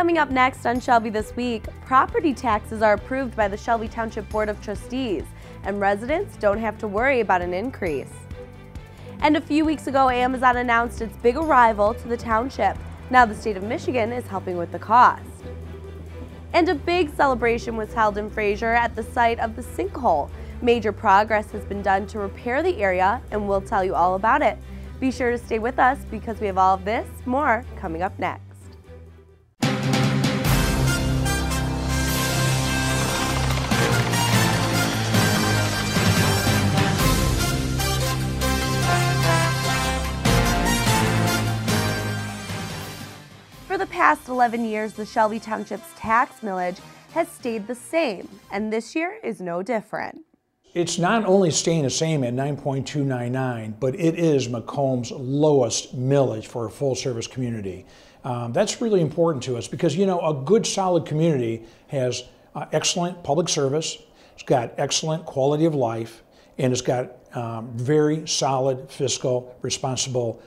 Coming up next on Shelby This Week, property taxes are approved by the Shelby Township Board of Trustees, and residents don't have to worry about an increase. And a few weeks ago, Amazon announced its big arrival to the township. Now the state of Michigan is helping with the cost. And a big celebration was held in Fraser at the site of the sinkhole. Major progress has been done to repair the area, and we'll tell you all about it. Be sure to stay with us because we have all of this more coming up next. For the past 11 years, the Shelby Township's tax millage has stayed the same, and this year is no different. It's not only staying the same at 9.299, but it is Macomb's lowest millage for a full-service community. That's really important to us because, you know, a good, solid community has excellent public service, it's got excellent quality of life, and it's got very solid fiscal, responsible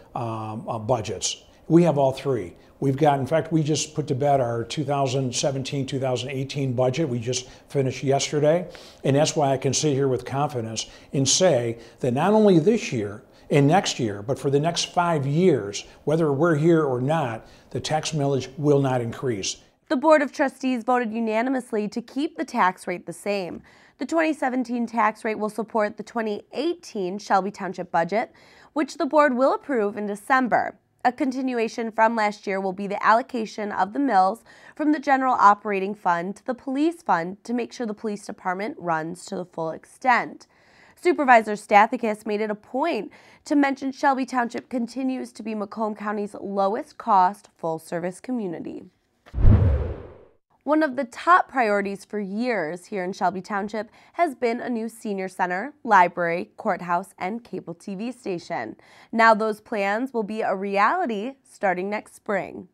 budgets. We have all three. We've got, in fact, we just put to bed our 2017-2018 budget. We just finished yesterday. And that's why I can sit here with confidence and say that not only this year and next year, but for the next 5 years, whether we're here or not, the tax millage will not increase. The Board of Trustees voted unanimously to keep the tax rate the same. The 2017 tax rate will support the 2018 Shelby Township budget, which the board will approve in December. A continuation from last year will be the allocation of the mills from the general operating fund to the police fund to make sure the police department runs to the full extent. Supervisor Stathakis made it a point to mention Shelby Township continues to be Macomb County's lowest cost full-service community. One of the top priorities for years here in Shelby Township has been a new senior center, library, courthouse, and cable TV station. Now those plans will be a reality starting next spring.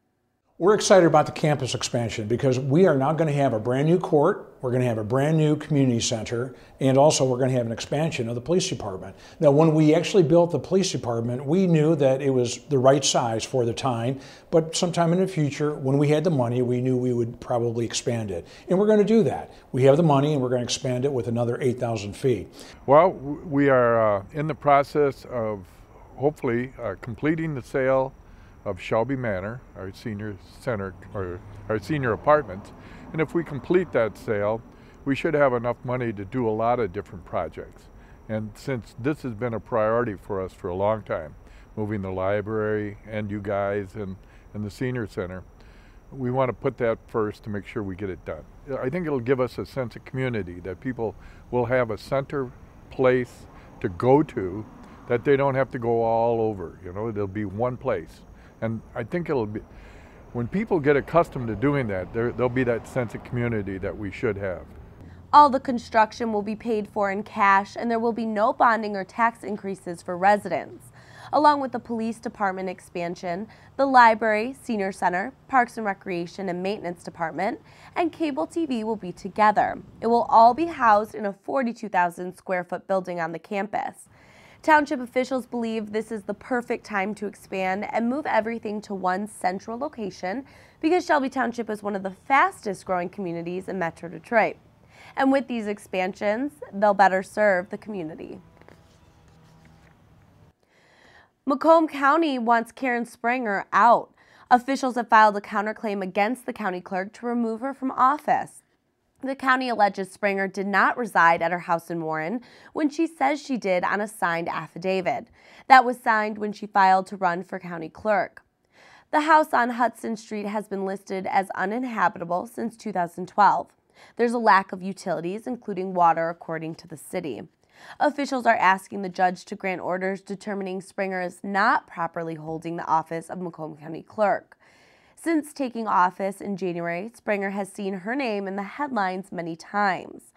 We're excited about the campus expansion because we are now going to have a brand new court, we're going to have a brand new community center, and also we're going to have an expansion of the police department. Now, when we actually built the police department, we knew that it was the right size for the time, but sometime in the future, when we had the money, we knew we would probably expand it. And we're going to do that. We have the money and we're going to expand it with another 8,000 feet. Well, we are in the process of hopefully completing the sale of Shelby Manor, our senior center, or our senior apartments. And if we complete that sale, we should have enough money to do a lot of different projects. And since this has been a priority for us for a long time, moving the library and you guys and the senior center, we want to put that first to make sure we get it done. I think it'll give us a sense of community, that people will have a center place to go to, that they don't have to go all over, you know, there'll be one place. And I think it'll be, when people get accustomed to doing that, there'll be that sense of community that we should have. All the construction will be paid for in cash, and there will be no bonding or tax increases for residents. Along with the police department expansion, the library, senior center, parks and recreation and maintenance department, and cable TV will be together. It will all be housed in a 42,000 square foot building on the campus. Township officials believe this is the perfect time to expand and move everything to one central location because Shelby Township is one of the fastest growing communities in Metro Detroit. And with these expansions, they'll better serve the community. Macomb County wants Karen Springer out. Officials have filed a counterclaim against the county clerk to remove her from office. The county alleges Springer did not reside at her house in Warren when she says she did on a signed affidavit. That was signed when she filed to run for county clerk. The house on Hudson Street has been listed as uninhabitable since 2012. There's a lack of utilities, including water, according to the city. Officials are asking the judge to grant orders determining Springer is not properly holding the office of Macomb County Clerk. Since taking office in January, Springer has seen her name in the headlines many times.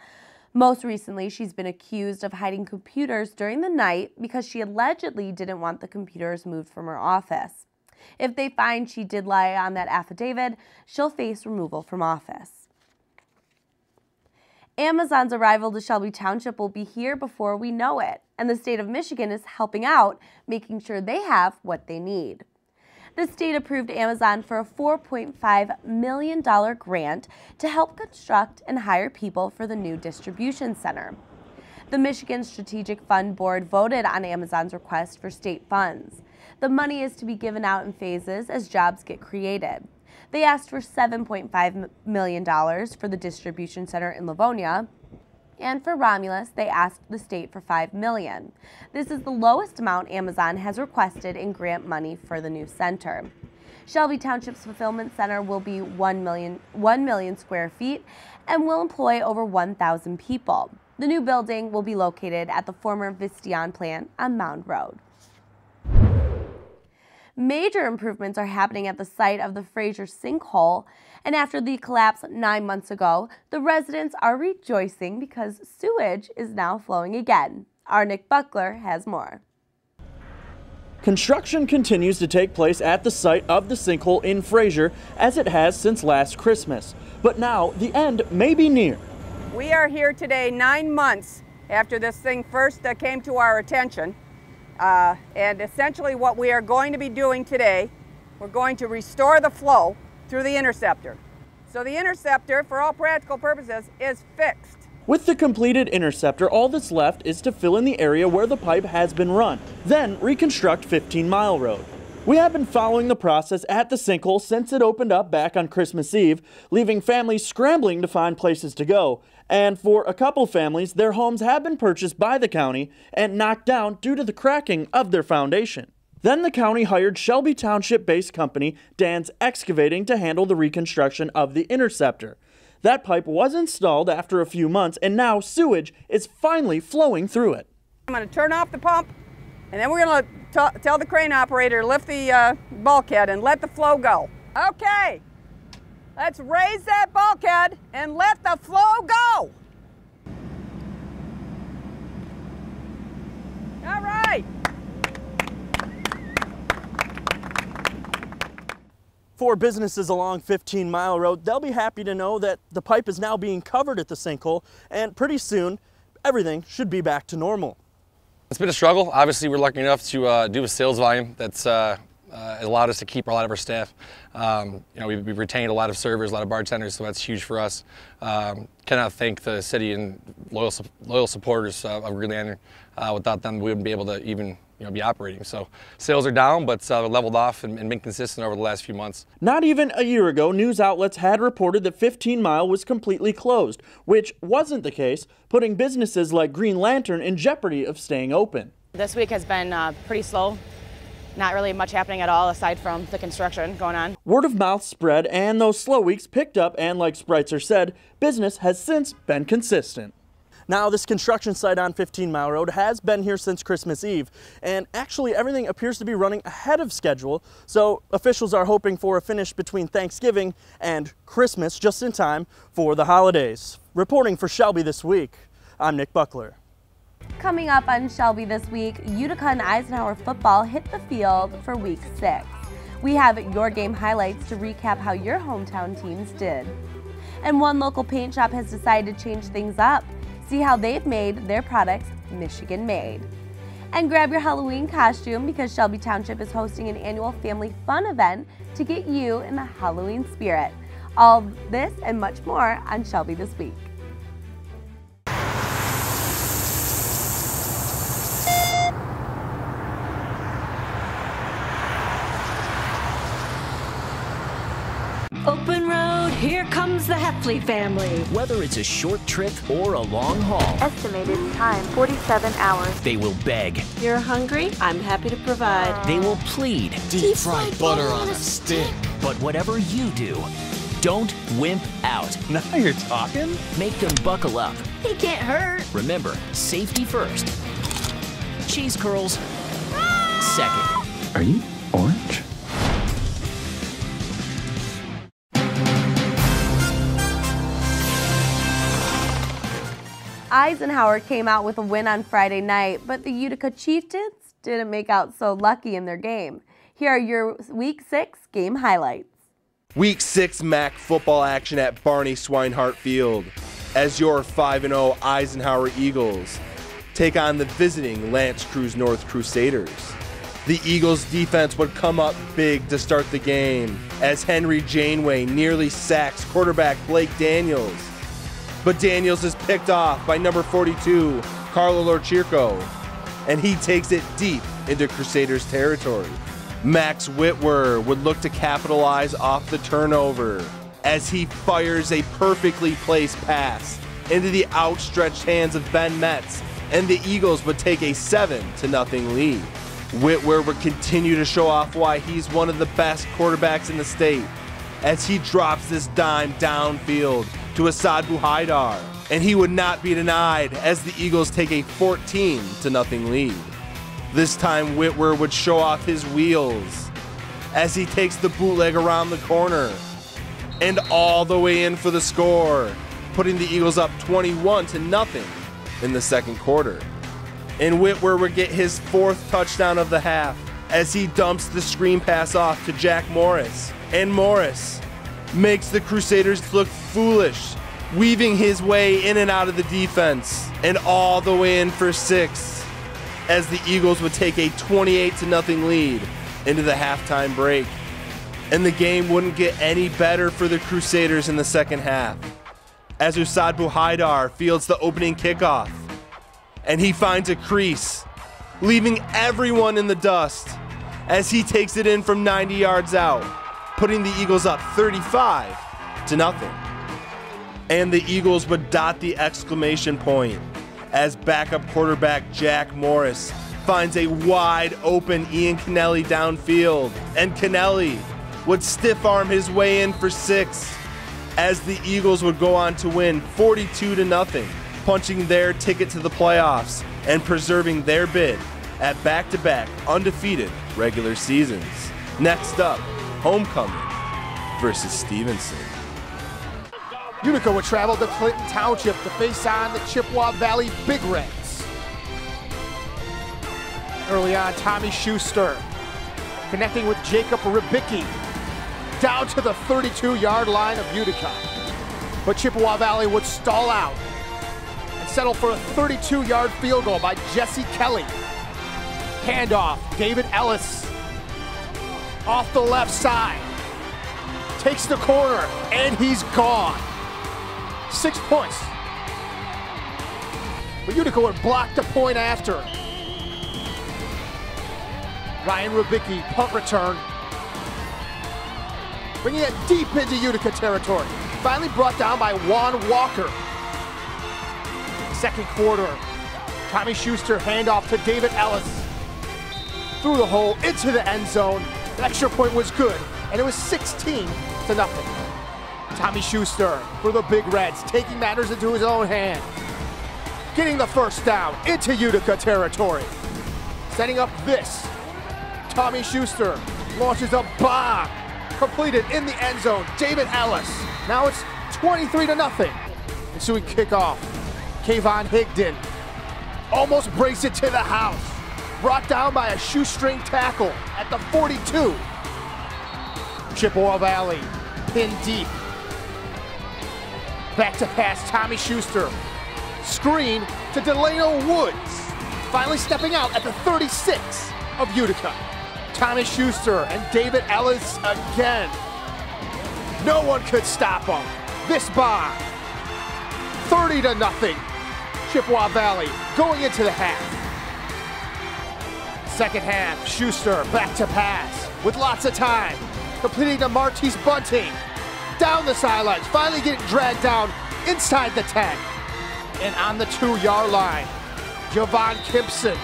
Most recently, she's been accused of hiding computers during the night because she allegedly didn't want the computers moved from her office. If they find she did lie on that affidavit, she'll face removal from office. Amazon's arrival to Shelby Township will be here before we know it, and the state of Michigan is helping out, making sure they have what they need. The state approved Amazon for a $4.5 million grant to help construct and hire people for the new distribution center. The Michigan Strategic Fund Board voted on Amazon's request for state funds. The money is to be given out in phases as jobs get created. They asked for $7.5 million for the distribution center in Livonia, and for Romulus, they asked the state for $5 million. This is the lowest amount Amazon has requested in grant money for the new center. Shelby Township's fulfillment center will be 1 million square feet and will employ over 1,000 people. The new building will be located at the former Vistion plant on Mound Road. Major improvements are happening at the site of the Fraser sinkhole, and after the collapse 9 months ago, the residents are rejoicing because sewage is now flowing again. Our Nick Buckler has more. Construction continues to take place at the site of the sinkhole in Fraser, as it has since last Christmas. But now the end may be near. We are here today 9 months after this thing first came to our attention. And essentially what we are going to be doing today, we're going to restore the flow through the interceptor. So the interceptor, for all practical purposes, is fixed. With the completed interceptor, all that's left is to fill in the area where the pipe has been run, then reconstruct 15 Mile Road. We have been following the process at the sinkhole since it opened up back on Christmas Eve, leaving families scrambling to find places to go. And for a couple families, their homes have been purchased by the county and knocked down due to the cracking of their foundation. Then the county hired Shelby Township-based company Dan's Excavating to handle the reconstruction of the interceptor. That pipe was installed after a few months, and now sewage is finally flowing through it. I'm going to turn off the pump, and then we're going to tell the crane operator to lift the bulkhead and let the flow go. Okay, let's raise that bulkhead and let the flow go. All right. For businesses along 15 Mile Road, they'll be happy to know that the pipe is now being covered at the sinkhole, and pretty soon, everything should be back to normal. It's been a struggle. Obviously, we're lucky enough to do a sales volume that's allowed us to keep a lot of our staff. We've retained a lot of servers, a lot of bartenders, so that's huge for us. Cannot thank the city and loyal supporters of Green Lantern. Without them, we wouldn't be able to even be operating. So sales are down, but leveled off and been consistent over the last few months. Not even a year ago, news outlets had reported that 15 Mile was completely closed, which wasn't the case, putting businesses like Green Lantern in jeopardy of staying open. This week has been pretty slow. Not really much happening at all aside from the construction going on. Word of mouth spread, and those slow weeks picked up, and like Spritzer said, business has since been consistent. Now, this construction site on 15 Mile Road has been here since Christmas Eve, and actually everything appears to be running ahead of schedule, so officials are hoping for a finish between Thanksgiving and Christmas just in time for the holidays. Reporting for Shelby This Week, I'm Nick Buckler. Coming up on Shelby This Week, Utica and Eisenhower football hit the field for Week 6. We have your game highlights to recap how your hometown teams did. And one local paint shop has decided to change things up. See how they've made their products Michigan made. And grab your Halloween costume because Shelby Township is hosting an annual family fun event to get you in the Halloween spirit. All this and much more on Shelby This Week. Open road, here comes the Heffley family. Whether it's a short trip or a long haul. Estimated time, 47 hours. They will beg. You're hungry? I'm happy to provide. They will plead. Deep fried butter on a stick. But whatever you do, don't wimp out. Now you're talking. Make them buckle up. He can't hurt. Remember, safety first. Cheese curls second. Are you orange? Eisenhower came out with a win on Friday night, but the Utica Chieftains didn't make out so lucky in their game. Here are your Week 6 game highlights. Week 6 MAC football action at Barney Swinehart Field as your 5-0 Eisenhower Eagles take on the visiting Lance Cruz North Crusaders. The Eagles defense would come up big to start the game as Henry Janeway nearly sacks quarterback Blake Daniels. But Daniels is picked off by number 42, Carlo Lorchirco, and he takes it deep into Crusaders territory. Max Whitwer would look to capitalize off the turnover as he fires a perfectly placed pass into the outstretched hands of Ben Metz, and the Eagles would take a 7-0 lead. Whitwer would continue to show off why he's one of the best quarterbacks in the state as he drops this dime downfield to Asad Buhaidar, and he would not be denied as the Eagles take a 14-0 lead. This time Whitwer would show off his wheels as he takes the bootleg around the corner and all the way in for the score, putting the Eagles up 21-0 in the second quarter. And Whitwer would get his fourth touchdown of the half as he dumps the screen pass off to Jack Morris. And Morris makes the Crusaders look foolish, weaving his way in and out of the defense and all the way in for 6 as the Eagles would take a 28-0 lead into the halftime break. And the game wouldn't get any better for the Crusaders in the second half as Asad Buhaidar fields the opening kickoff, and he finds a crease, leaving everyone in the dust as he takes it in from 90 yards out, putting the Eagles up 35-0. And the Eagles would dot the exclamation point as backup quarterback Jack Morris finds a wide open Ian Kennelly downfield, and Kennelly would stiff arm his way in for 6 as the Eagles would go on to win 42-0, punching their ticket to the playoffs and preserving their bid at back-to-back undefeated regular seasons. Next up, homecoming versus Stevenson. Utica would travel to Clinton Township to face on the Chippewa Valley Big Reds. Early on, Tommy Schuster connecting with Jacob Ribicki down to the 32-yard line of Utica. But Chippewa Valley would stall out and settle for a 32-yard field goal by Jesse Kelly. Handoff, David Ellis off the left side. Takes the corner, and he's gone. 6 points. But Utica would block the point after. Ryan Ribicki, punt return. Bringing it deep into Utica territory. Finally brought down by Juan Walker. Second quarter, Tommy Schuster handoff to David Ellis. Through the hole, into the end zone. The extra point was good, and it was 16-0. Tommy Schuster for the Big Reds, taking matters into his own hand. Getting the first down into Utica territory. Setting up this. Tommy Schuster launches a bomb. Completed in the end zone. David Ellis. Now it's 23-0. Ensuing kickoff. Kayvon Higdon almost breaks it to the house. Brought down by a shoestring tackle at the 42. Chippewa Valley pinned deep. Back to pass, Tommy Schuster. Screen to Delano Woods. Finally stepping out at the 36 of Utica. Tommy Schuster and David Ellis again. No one could stop him. This bomb. 30-0. Chippewa Valley going into the half. Second half, Schuster back to pass with lots of time. Completing to Martise Bunting. Down the sidelines, finally getting dragged down inside the 10. And on the 2-yard line, Javon Kimpson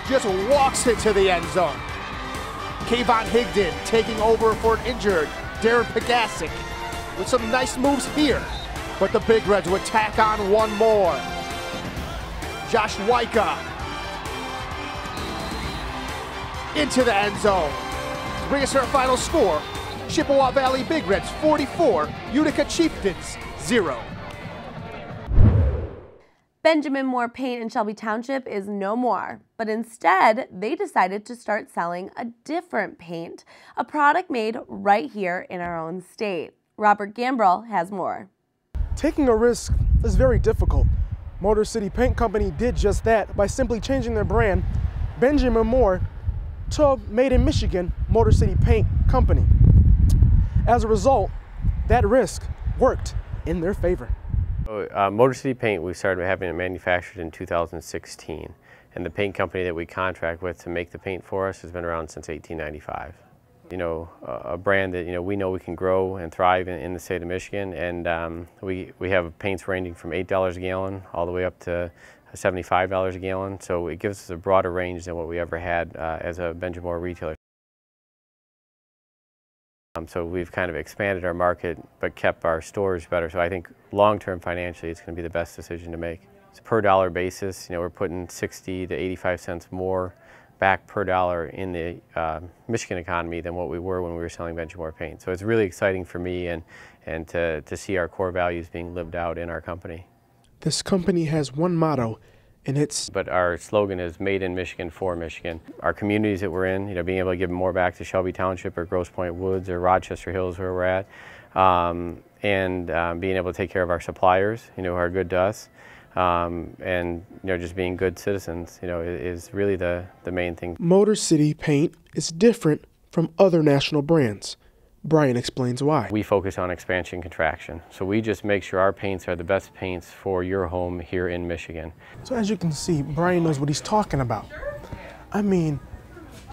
just walks into the end zone. Kayvon Higdon taking over for an injured Darren Pagasic with some nice moves here. But the Big Reds would tack on one more. Josh Wyka into the end zone to bring us to our final score. Chippewa Valley Big Reds 44, Utica Chieftains 0. Benjamin Moore Paint in Shelby Township is no more, but instead they decided to start selling a different paint, a product made right here in our own state. Robert Gambrell has more. Taking a risk is very difficult. Motor City Paint Company did just that by simply changing their brand. Benjamin Moore to Made in Michigan Motor City Paint Company. As a result, that risk worked in their favor. Motor City Paint, we started having it manufactured in 2016, and the paint company that we contract with to make the paint for us has been around since 1895. You know, a brand that we know we can grow and thrive in the state of Michigan, and we have paints ranging from $8 a gallon all the way up to $75 a gallon, so it gives us a broader range than what we ever had as a Benjamin retailer. So we've kind of expanded our market but kept our stores better, so I think long-term financially it's going to be the best decision to make. It's a per dollar basis. We're putting 60 to 85 cents more back per dollar in the Michigan economy than what we were when we were selling Benjamin paint. So it's really exciting for me and to see our core values being lived out in our company. This company has one motto, and it's... But our slogan is Made in Michigan for Michigan. Our communities that we're in, being able to give more back to Shelby Township or Grosse Pointe Woods or Rochester Hills where we're at, and being able to take care of our suppliers, who are good to us, and just being good citizens, is really the main thing. Motor City Paint is different from other national brands. Brian explains why. We focus on expansion contraction, so we just make sure our paints are the best paints for your home here in Michigan. So as you can see, Brian knows what he's talking about. I mean,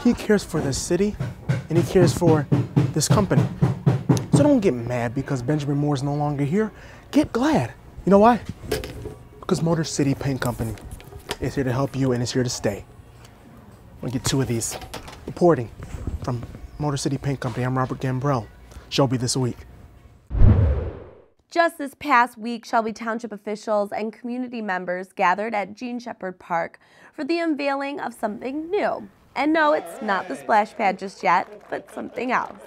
he cares for this city and he cares for this company. So don't get mad because Benjamin Moore is no longer here. Get glad. You know why? Because Motor City Paint Company is here to help you and is here to stay. We'll get two of these. Reporting from Motor City Paint Company, I'm Robert Gambrell. Shelby This Week. Just this past week, Shelby Township officials and community members gathered at Jean Shepherd Park for the unveiling of something new. And no, it's not the splash pad just yet, but something else.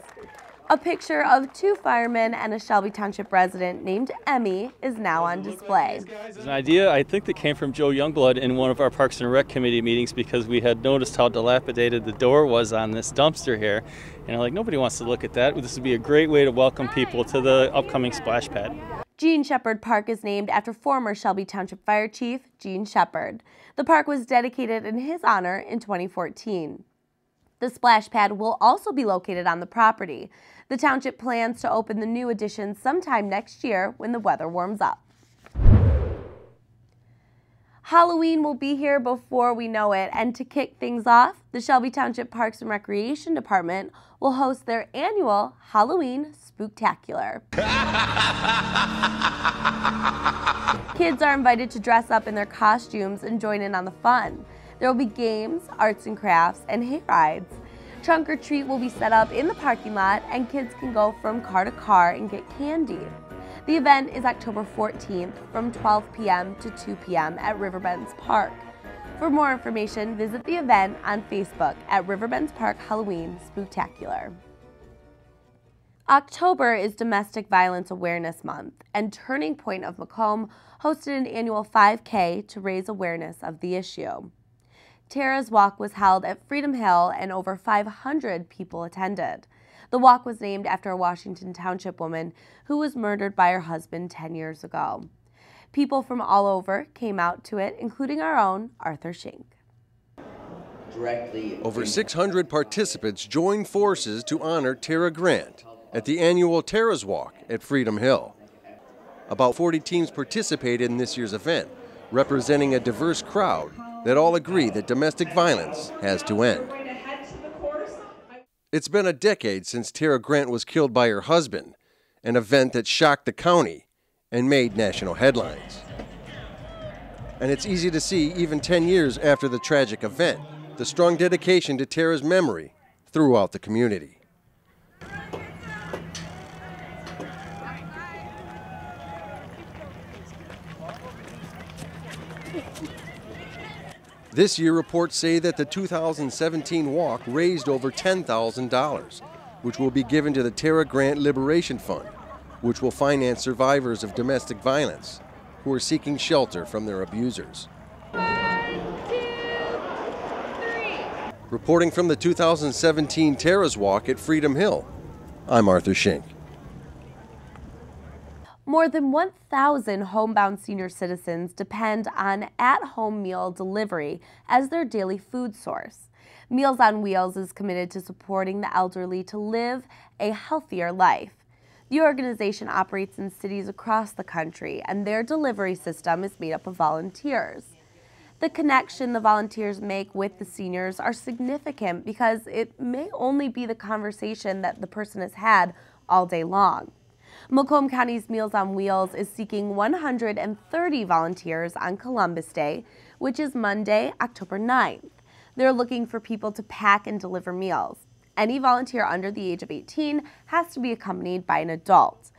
A picture of two firemen and a Shelby Township resident named Emmy is now on display. It's an idea, I think, that came from Joe Youngblood in one of our Parks and Rec Committee meetings because we had noticed how dilapidated the door was on this dumpster here. And I'm like, nobody wants to look at that. This would be a great way to welcome people to the upcoming splash pad. Jean Shepherd Park is named after former Shelby Township Fire Chief Jean Shepherd. The park was dedicated in his honor in 2014. The splash pad will also be located on the property. The township plans to open the new addition sometime next year when the weather warms up. Halloween will be here before we know it, and to kick things off, the Shelby Township Parks and Recreation Department will host their annual Halloween Spooktacular. Kids are invited to dress up in their costumes and join in on the fun. There will be games, arts and crafts, and hay rides. Trunk or treat will be set up in the parking lot, and kids can go from car to car and get candy. The event is October 14th from 12 p.m. to 2 p.m. at Riverbends Park. For more information, visit the event on Facebook at Riverbends Park Halloween Spooktacular. October is Domestic Violence Awareness Month, and Turning Point of Macomb hosted an annual 5K to raise awareness of the issue. Tara's Walk was held at Freedom Hill and over 500 people attended. The walk was named after a Washington Township woman who was murdered by her husband 10 years ago. People from all over came out to it, including our own Arthur Schenk. Over 600 participants joined forces to honor Tara Grant at the annual Tara's Walk at Freedom Hill. About 40 teams participated in this year's event, representing a diverse crowd that all agree that domestic violence has to end. It's been a decade since Tara Grant was killed by her husband, an event that shocked the county and made national headlines. And it's easy to see, even 10 years after the tragic event, the strong dedication to Tara's memory throughout the community. This year, reports say that the 2017 walk raised over $10,000, which will be given to the Tara Grant Liberation Fund, which will finance survivors of domestic violence who are seeking shelter from their abusers. 1, 2, 3. Reporting from the 2017 Tara's Walk at Freedom Hill, I'm Arthur Schenk. More than 1,000 homebound senior citizens depend on at-home meal delivery as their daily food source. Meals on Wheels is committed to supporting the elderly to live a healthier life. The organization operates in cities across the country, and their delivery system is made up of volunteers. The connection the volunteers make with the seniors are significant because it may only be the conversation that the person has had all day long. Macomb County's Meals on Wheels is seeking 130 volunteers on Columbus Day, which is Monday, October 9th. They're looking for people to pack and deliver meals. Any volunteer under the age of 18 has to be accompanied by an adult.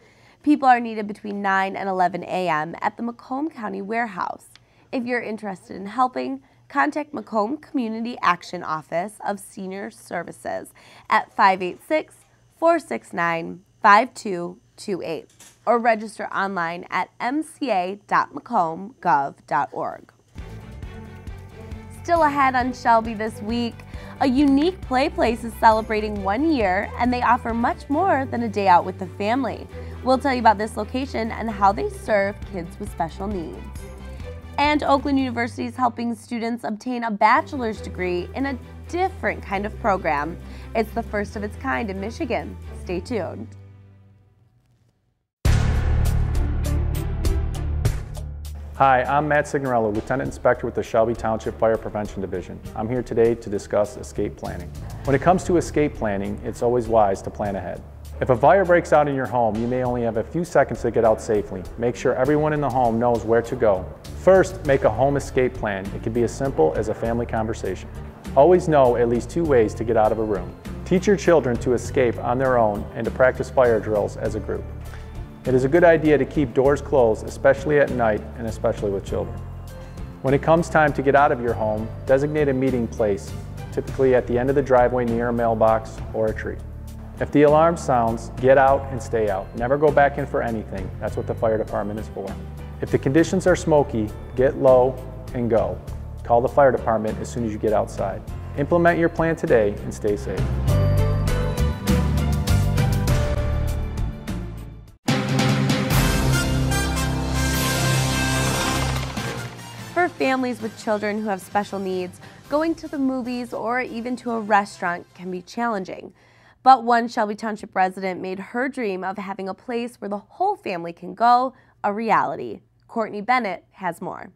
People are needed between 9 and 11 a.m. at the Macomb County Warehouse. If you're interested in helping, contact Macomb Community Action Office of Senior Services at 586-469-5228 or register online at mca.macomb.gov.org. Still ahead on Shelby this week, a unique play place is celebrating 1 year, and they offer much more than a day out with the family. We'll tell you about this location and how they serve kids with special needs. And Oakland University is helping students obtain a bachelor's degree in a different kind of program. It's the first of its kind in Michigan. Stay tuned. Hi, I'm Matt Signorello, Lieutenant Inspector with the Shelby Township Fire Prevention Division. I'm here today to discuss escape planning. When it comes to escape planning, it's always wise to plan ahead. If a fire breaks out in your home, you may only have a few seconds to get out safely. Make sure everyone in the home knows where to go. First, make a home escape plan. It can be as simple as a family conversation. Always know at least 2 ways to get out of a room. Teach your children to escape on their own and to practice fire drills as a group. It is a good idea to keep doors closed, especially at night and especially with children. When it comes time to get out of your home, designate a meeting place, typically at the end of the driveway near a mailbox or a tree. If the alarm sounds, get out and stay out. Never go back in for anything. That's what the fire department is for. If the conditions are smoky, get low and go. Call the fire department as soon as you get outside. Implement your plan today and stay safe. For families with children who have special needs, going to the movies or even to a restaurant can be challenging. But one Shelby Township resident made her dream of having a place where the whole family can go a reality. Courtney Bennett has more.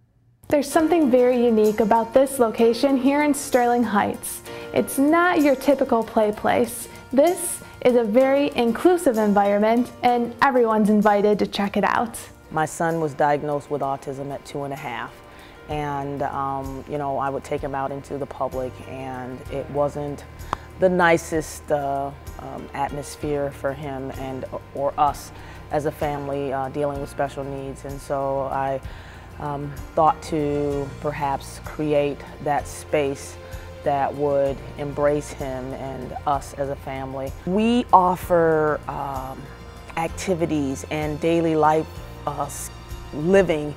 There's something very unique about this location here in Sterling Heights. It's not your typical play place. This is a very inclusive environment, and everyone's invited to check it out. My son was diagnosed with autism at 2.5. And I would take him out into the public, and it wasn't the nicest atmosphere for him or us as a family dealing with special needs. And so I thought to perhaps create that space that would embrace him and us as a family. We offer activities and daily life living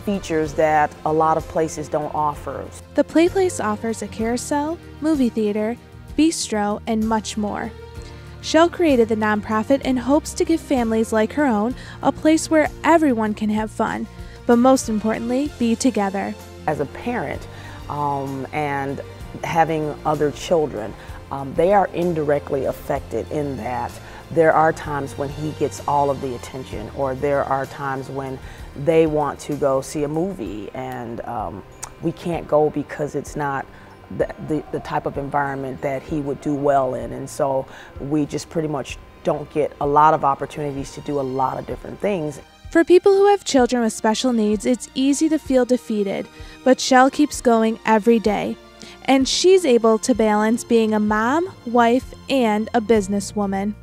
features that a lot of places don't offer. The Play Place offers a carousel, movie theater, bistro, and much more. Shell created the nonprofit in hopes to give families like her own a place where everyone can have fun, but most importantly, be together. As a parent and having other children, they are indirectly affected in that there are times when he gets all of the attention, or there are times when they want to go see a movie and we can't go because it's not the type of environment that he would do well in. And so we just pretty much don't get a lot of opportunities to do a lot of different things. For people who have children with special needs, it's easy to feel defeated, but Shell keeps going every day. And she's able to balance being a mom, wife, and a businesswoman.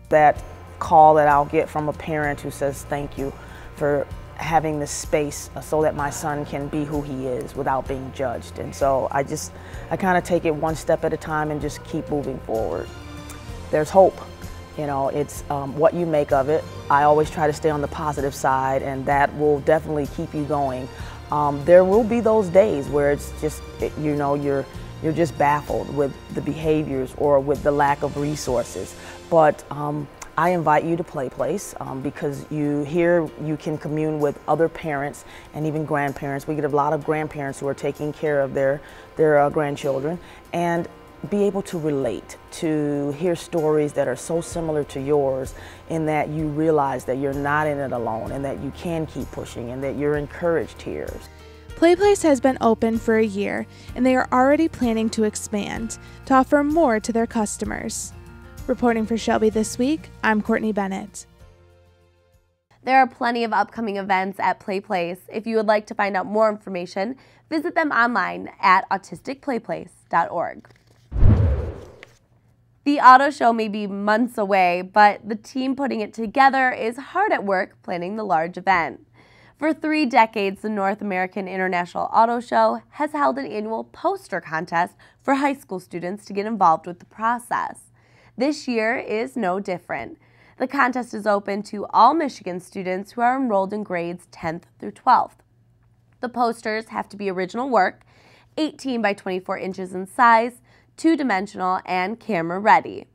That call that I'll get from a parent who says thank you for having this space so that my son can be who he is without being judged. And so I kind of take it one step at a time and just keep moving forward. There's hope. It's what you make of it. I always try to stay on the positive side, and that will definitely keep you going. There will be those days where it's just, you're just baffled with the behaviors or with the lack of resources. But I invite you to Play Place because here you can commune with other parents and even grandparents. We get a lot of grandparents who are taking care of their grandchildren, and be able to relate, to hear stories that are so similar to yours, in that you realize that you're not in it alone and that you can keep pushing and that you're encouraged here. PlayPlace has been open for a year, and they are already planning to expand to offer more to their customers. Reporting for Shelby This Week, I'm Courtney Bennett. There are plenty of upcoming events at PlayPlace. If you would like to find out more information, visit them online at autisticplayplace.org. The auto show may be months away, but the team putting it together is hard at work planning the large event. For 3 decades, the North American International Auto Show has held an annual poster contest for high school students to get involved with the process. This year is no different. The contest is open to all Michigan students who are enrolled in grades 10th through 12th. The posters have to be original work, 18 by 24 inches in size, 2-dimensional, and camera ready.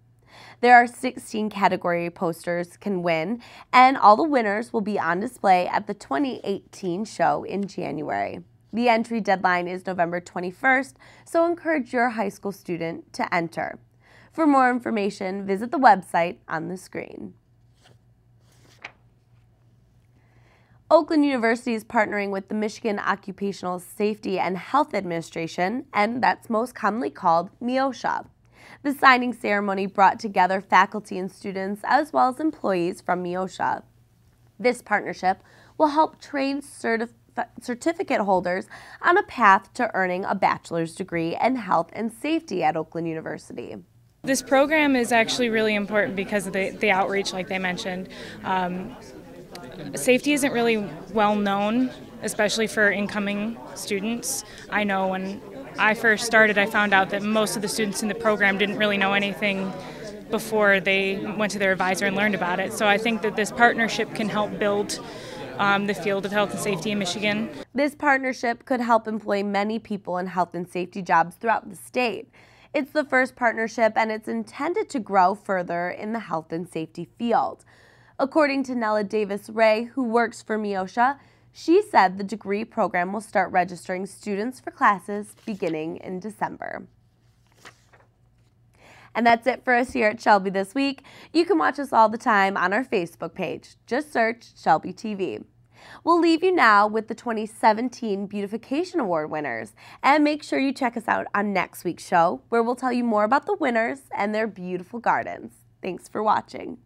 There are 16 category posters can win, and all the winners will be on display at the 2018 show in January. The entry deadline is November 21st, so encourage your high school student to enter. For more information, visit the website on the screen. Oakland University is partnering with the Michigan Occupational Safety and Health Administration, and that's most commonly called MIOSHA. The signing ceremony brought together faculty and students as well as employees from MIOSHA. This partnership will help train certificate holders on a path to earning a bachelor's degree in health and safety at Oakland University. This program is actually really important because of the outreach, like they mentioned. Safety isn't really well known, especially for incoming students. I know when I first started, I found out that most of the students in the program didn't really know anything before they went to their advisor and learned about it. So I think that this partnership can help build the field of health and safety in Michigan. This partnership could help employ many people in health and safety jobs throughout the state. It's the first partnership, and it's intended to grow further in the health and safety field. According to Nella Davis-Ray, who works for MIOSHA, she said the degree program will start registering students for classes beginning in December. And that's it for us here at Shelby This Week. You can watch us all the time on our Facebook page. Just search Shelby TV. We'll leave you now with the 2017 Beautification Award winners. And make sure you check us out on next week's show, where we'll tell you more about the winners and their beautiful gardens. Thanks for watching.